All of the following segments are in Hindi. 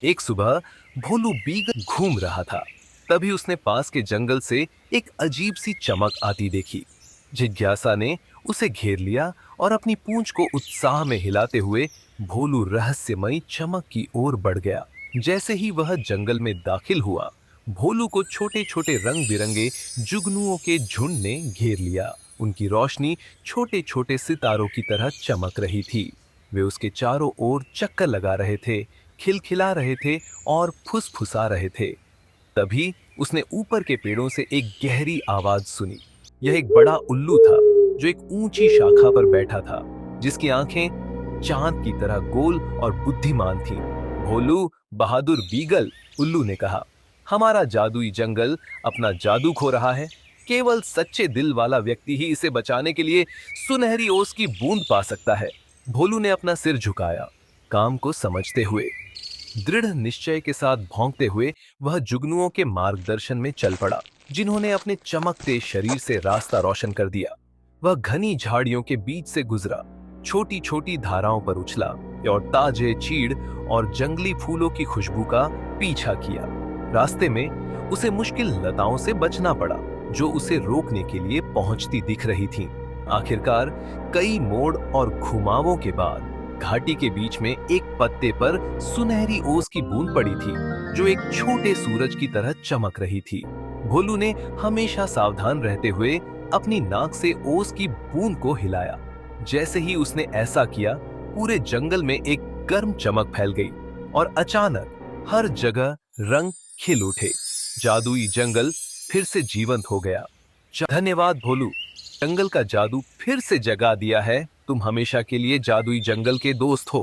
एक सुबह भोलू बीगल घूम रहा था। तभी उसने पास के जंगल से एक अजीब सी चमक आती देखी। जिज्ञासा ने उसे घेर लिया और अपनी पूंछ को उत्साह में हिलाते हुए भोलू रहस्यमयी चमक की ओर बढ़ गया। जैसे ही वह जंगल में दाखिल हुआ, भोलू को छोटे छोटे रंग बिरंगे जुगनुओं के झुंड ने घेर लिया। उनकी रोशनी छोटे छोटे सितारों की तरह चमक रही थी। वे उसके चारों ओर चक्कर लगा रहे थे, खिलखिला रहे थे और फुसफुसा रहे थे। तभी उसने ऊपर के पेड़ों से एक गहरी आवाज सुनी। यह एक बड़ा उल्लू था जो एक ऊंची शाखा पर बैठा था, जिसकी आंखें चांद की तरह गोल और बुद्धिमान थीं। भोलू बहादुर बीगल, उल्लू ने कहा, हमारा जादुई जंगल अपना जादू खो रहा है। केवल सच्चे दिल वाला व्यक्ति ही इसे बचाने के लिए सुनहरी ओस की बूंद पा सकता है। भोलू ने अपना सिर झुकाया, काम को समझते हुए। दृढ़ निश्चय के साथ भौंकते हुए वह जुगनुओं के मार्गदर्शन में चल पड़ा, जिन्होंने अपने चमकते शरीर से रास्ता रोशन कर दिया। वह घनी झाड़ियों के बीच से गुजरा, छोटी छोटी धाराओं पर उछला और ताजे चीड़ और जंगली फूलों की खुशबू का पीछा किया। रास्ते में उसे मुश्किल लताओं से बचना पड़ा, जो उसे रोकने के लिए पहुंचती दिख रही थीं। आखिरकार कई मोड़ और घुमावों के बाद घाटी के बीच में एक पत्ते पर सुनहरी ओस की बूंद पड़ी थी, जो एक छोटे सूरज की तरह चमक रही थी। भोलू ने हमेशा सावधान रहते हुए अपनी नाक से ओस की बूंद को हिलाया। जैसे ही उसने ऐसा किया, पूरे जंगल में एक गर्म चमक फैल गई और अचानक हर जगह रंग खिल उठे। जादुई जंगल फिर से जीवंत हो गया। धन्यवाद भोलू, जंगल का जादू फिर से जगा दिया है। तुम हमेशा के लिए जादुई जंगल के दोस्त हो।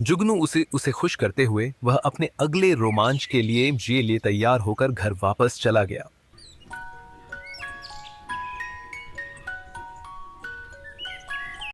जुगनू उसे खुश करते हुए वह अपने अगले रोमांच के लिए तैयार होकर घर वापस चला गया।